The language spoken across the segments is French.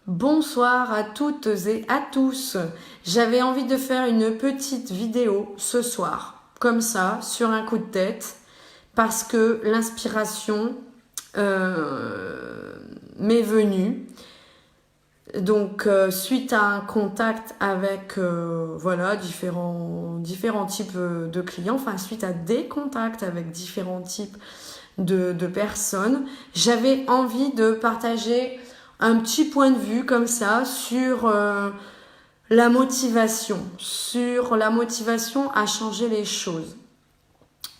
Bonsoir à toutes et à tous. J'avais envie de faire une petite vidéo ce soir, comme ça, sur un coup de tête, parce que l'inspiration m'est venue. Donc, suite à un contact avec voilà, différents types de clients, enfin, suite à des contacts avec différents types de personnes, j'avais envie de partager un petit point de vue comme ça sur la motivation, à changer les choses.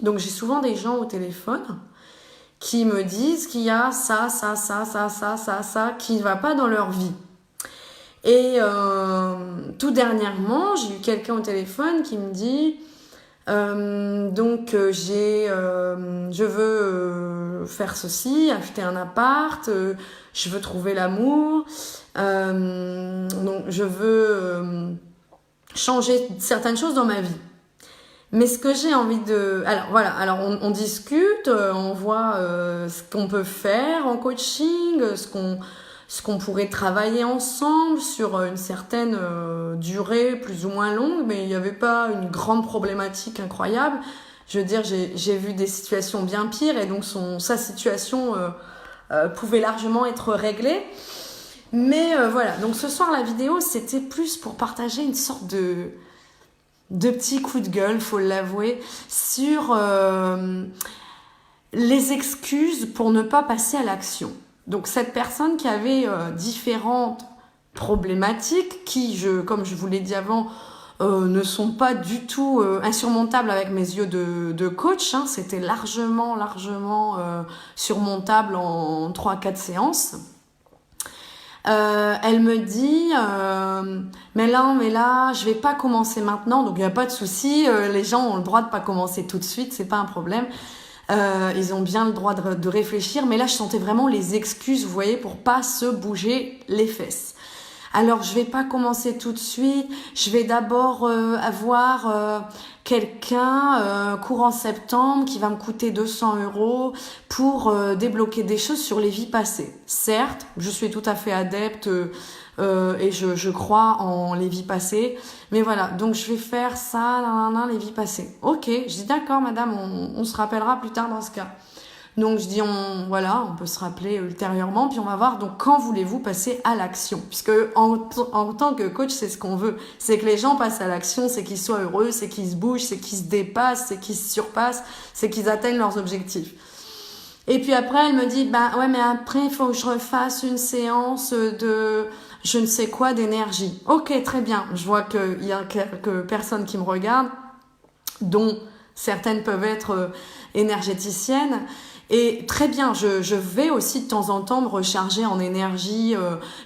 Donc j'ai souvent des gens au téléphone qui me disent qu'il y a ça qui ne va pas dans leur vie. Et tout dernièrement, j'ai eu quelqu'un au téléphone qui me dit je veux faire ceci, acheter un appart, je veux trouver l'amour, donc je veux changer certaines choses dans ma vie. Mais ce que j'ai envie de... Alors voilà, on discute, on voit ce qu'on peut faire en coaching, ce qu'on pourrait travailler ensemble sur une certaine durée plus ou moins longue, mais il n'y avait pas une grande problématique incroyable. Je veux dire, j'ai vu des situations bien pires et donc sa situation pouvait largement être réglée. Mais voilà, donc ce soir la vidéo, c'était plus pour partager une sorte de petits coups de gueule, faut l'avouer, sur les excuses pour ne pas passer à l'action. Donc cette personne qui avait différentes problématiques qui, comme je vous l'ai dit avant, ne sont pas du tout insurmontables avec mes yeux de coach. Hein. C'était largement surmontable en 3-4 séances. Elle me dit mais là je vais pas commencer maintenant, donc il n'y a pas de souci, les gens ont le droit de pas commencer tout de suite, c'est pas un problème. Ils ont bien le droit de réfléchir, mais là je sentais vraiment les excuses, vous voyez, pour pas se bouger les fesses. Alors je vais pas commencer tout de suite, je vais d'abord avoir quelqu'un courant septembre qui va me coûter 200 € pour débloquer des choses sur les vies passées. Certes, je suis tout à fait adepte et je crois en les vies passées, mais voilà, donc je vais faire ça, les vies passées. Ok, je dis d'accord madame, on se rappellera plus tard dans ce cas. Donc je dis on peut se rappeler ultérieurement, puis on va voir. Donc quand voulez-vous passer à l'action? Puisque en tant que coach, c'est ce qu'on veut, c'est que les gens passent à l'action, c'est qu'ils soient heureux, c'est qu'ils se bougent, c'est qu'ils se dépassent, c'est qu'ils se surpassent, c'est qu'ils atteignent leurs objectifs. Et puis après elle me dit ouais mais après il faut que je refasse une séance de je ne sais quoi d'énergie. Ok, très bien. Je vois qu'il y a quelques personnes qui me regardent, dont certaines peuvent être énergéticiennes. Et très bien, je vais aussi de temps en temps me recharger en énergie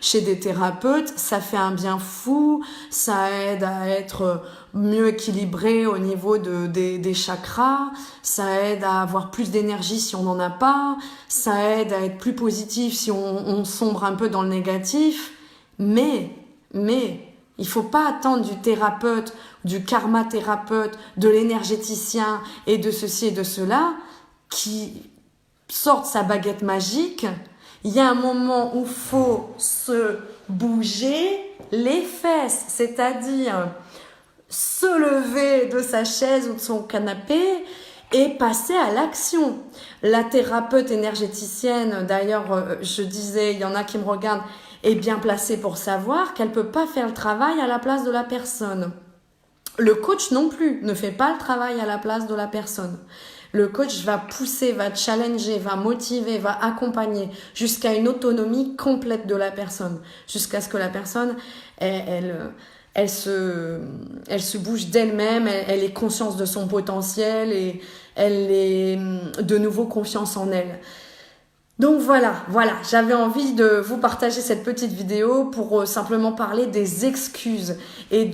chez des thérapeutes. Ça fait un bien fou, ça aide à être mieux équilibré au niveau des chakras, ça aide à avoir plus d'énergie si on n'en a pas, ça aide à être plus positif si on sombre un peu dans le négatif. Mais, il faut pas attendre du thérapeute, du karma thérapeute, de l'énergéticien et de ceci et de cela qui sorte sa baguette magique. Il y a un moment où faut se bouger les fesses, c'est-à-dire se lever de sa chaise ou de son canapé et passer à l'action. La thérapeute énergéticienne, d'ailleurs, je disais, il y en a qui me regardent, est bien placée pour savoir qu'elle peut pas faire le travail à la place de la personne. Le coach non plus ne fait pas le travail à la place de la personne. Le coach va pousser, va challenger, va motiver, va accompagner jusqu'à une autonomie complète de la personne, jusqu'à ce que la personne, elle se bouge d'elle-même, elle ait conscience de son potentiel et elle ait de nouveau confiance en elle. Donc voilà, j'avais envie de vous partager cette petite vidéo pour simplement parler des excuses et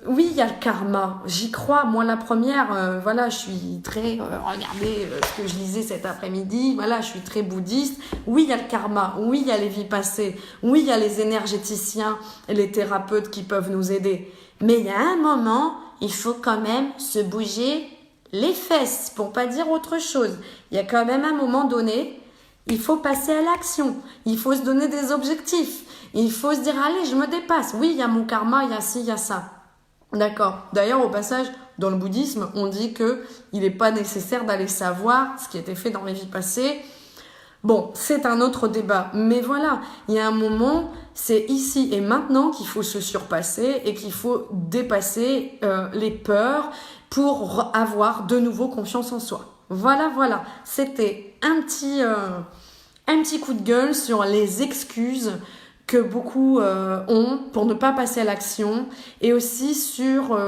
oui, il y a le karma, j'y crois, moi la première, je suis très, regardez ce que je lisais cet après-midi, je suis très bouddhiste, oui, il y a le karma, oui, il y a les vies passées, oui, il y a les énergéticiens et les thérapeutes qui peuvent nous aider, mais il y a un moment, il faut quand même se bouger les fesses, pour pas dire autre chose, il y a quand même un moment donné. Il faut passer à l'action, il faut se donner des objectifs, Il faut se dire, allez, je me dépasse. Oui, il y a mon karma, il y a ci, il y a ça. D'accord. D'ailleurs, au passage, dans le bouddhisme, on dit que il n'est pas nécessaire d'aller savoir ce qui a été fait dans les vies passées. Bon, c'est un autre débat. Mais voilà, il y a un moment, c'est ici et maintenant qu'il faut se surpasser et qu'il faut dépasser les peurs pour avoir de nouveau confiance en soi. Voilà, voilà. C'était un petit coup de gueule sur les excuses que beaucoup ont pour ne pas passer à l'action et aussi sur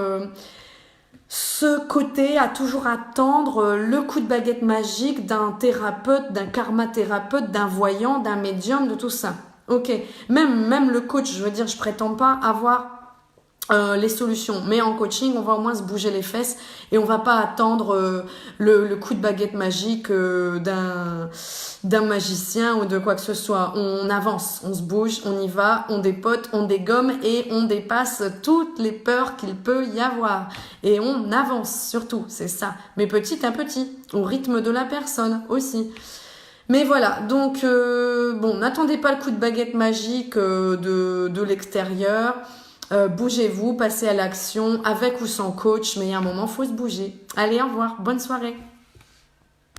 ce côté à toujours attendre le coup de baguette magique d'un thérapeute, d'un karma thérapeute, d'un voyant, d'un médium, de tout ça. Ok, même le coach, je veux dire, je prétends pas avoir les solutions, mais en coaching, on va au moins se bouger les fesses et on va pas attendre le coup de baguette magique d'un magicien ou de quoi que ce soit. On avance, on se bouge, on y va, on dépote, on dégomme et on dépasse toutes les peurs qu'il peut y avoir. Et on avance surtout, c'est ça. Mais petit à petit, au rythme de la personne aussi. Mais voilà, donc bon, n'attendez pas le coup de baguette magique de l'extérieur. Bougez-vous, passez à l'action avec ou sans coach, mais il y a un moment, faut se bouger. Allez, au revoir, bonne soirée.